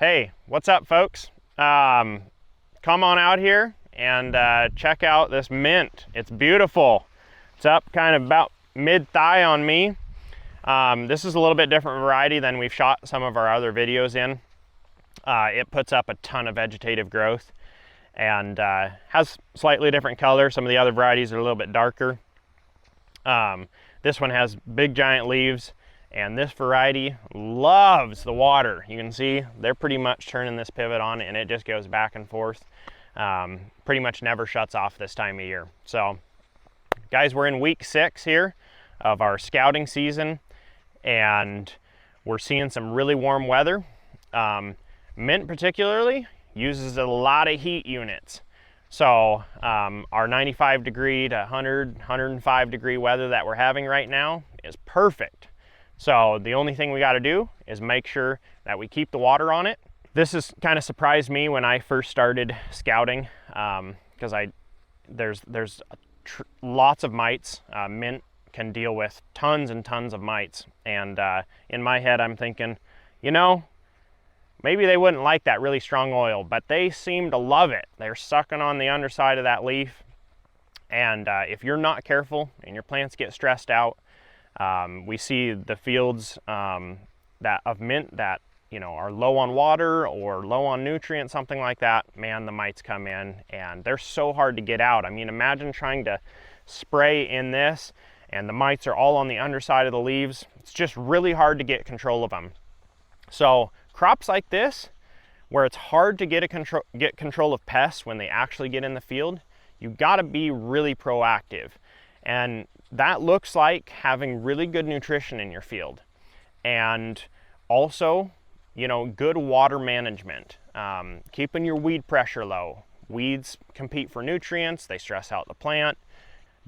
Hey, what's up, folks? Come on out here and check out this mint. It's beautiful. It's up kind of about mid-thigh on me. This is a little bit different variety than we've shot some of our other videos in. It puts up a ton of vegetative growth and has slightly different color. Some of the other varieties are a little bit darker. This one has big giant leaves, and this variety loves the water. You can see they're pretty much turning this pivot on and it just goes back and forth. Pretty much never shuts off this time of year. So guys, we're in week 6 here of our scouting season, and we're seeing some really warm weather. Mint particularly uses a lot of heat units. So our 95 degree to 105 degree weather that we're having right now is perfect. So the only thing we got to do is make sure that we keep the water on it. This has kind of surprised me when I first started scouting, because there's lots of mites. Mint can deal with tons and tons of mites, and in my head I'm thinking, you know, maybe they wouldn't like that really strong oil, but they seem to love it. They're sucking on the underside of that leaf, and if you're not careful and your plants get stressed out, we see the fields of mint that, you know, are low on water or low on nutrients, something like that. Man, the mites come in and they're so hard to get out. I mean, imagine trying to spray in this and the mites are all on the underside of the leaves. It's just really hard to get control of them. So crops like this, where it's hard to get control of pests when they actually get in the field, you've got to be really proactive. And that looks like having really good nutrition in your field, and also, you know, good water management, keeping your weed pressure low. Weeds compete for nutrients, they stress out the plant.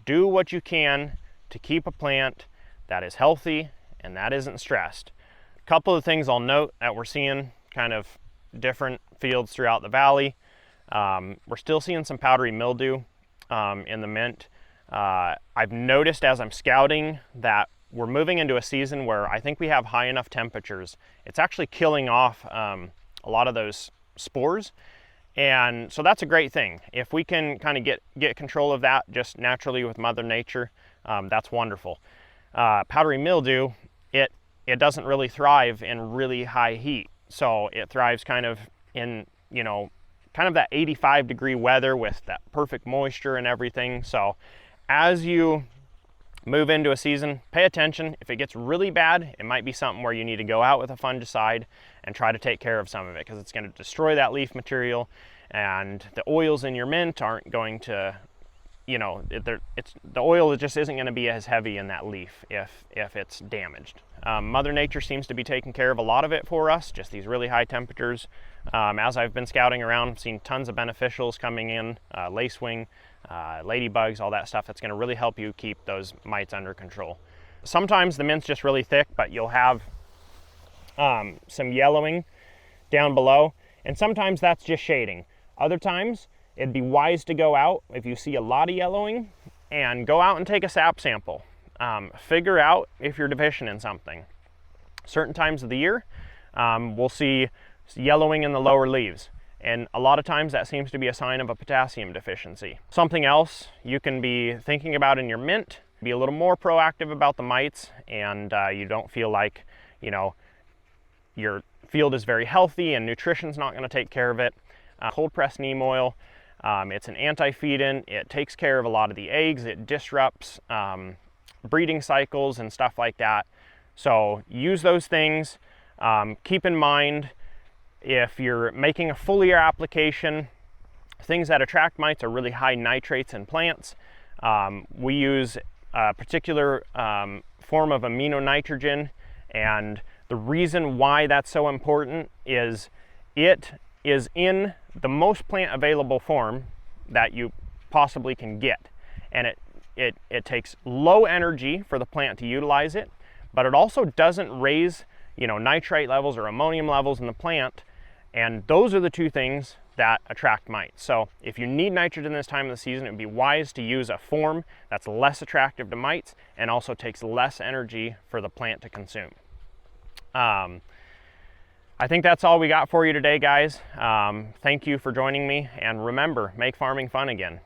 Do what you can to keep a plant that is healthy and that isn't stressed. A couple of things I'll note that we're seeing kind of different fields throughout the valley. We're still seeing some powdery mildew in the mint. I've noticed as I'm scouting that we're moving into a season where I think we have high enough temperatures. It's actually killing off a lot of those spores. And so that's a great thing. If we can kind of get control of that just naturally with Mother Nature, that's wonderful. Powdery mildew, it doesn't really thrive in really high heat. So it thrives kind of in, you know, kind of that 85 degree weather with that perfect moisture and everything. So as you move into a season, pay attention. If it gets really bad, it might be something where you need to go out with a fungicide and try to take care of some of it, because it's going to destroy that leaf material, and the oils in your mint aren't going to, you know, the oil just isn't going to be as heavy in that leaf if it's damaged. Mother Nature seems to be taking care of a lot of it for us, just these really high temperatures. As I've been scouting around, I've seen tons of beneficials coming in, lacewing, ladybugs, all that stuff that's going to really help you keep those mites under control. Sometimes the mint's just really thick, but you'll have some yellowing down below, and sometimes that's just shading. Other times it'd be wise to go out if you see a lot of yellowing and go out and take a sap sample. Figure out if you're deficient in something. Certain times of the year, we'll see yellowing in the lower leaves, and a lot of times that seems to be a sign of a potassium deficiency. Something else you can be thinking about in your mint, be a little more proactive about the mites, and you don't feel like, you know, your field is very healthy and nutrition's not going to take care of it. Cold pressed neem oil, it's an anti-feedant. It takes care of a lot of the eggs. It disrupts breeding cycles and stuff like that. So use those things. Keep in mind, if you're making a foliar application, things that attract mites are really high nitrates in plants. We use a particular form of amino nitrogen, and the reason why that's so important is it is in the most plant available form that you possibly can get. And it takes low energy for the plant to utilize it, but it also doesn't raise, you know, nitrate levels or ammonium levels in the plant. And those are the two things that attract mites. So if you need nitrogen this time of the season, it would be wise to use a form that's less attractive to mites and also takes less energy for the plant to consume. I I think that's all we got for you today, guys. Thank you for joining me, and remember, make farming fun again.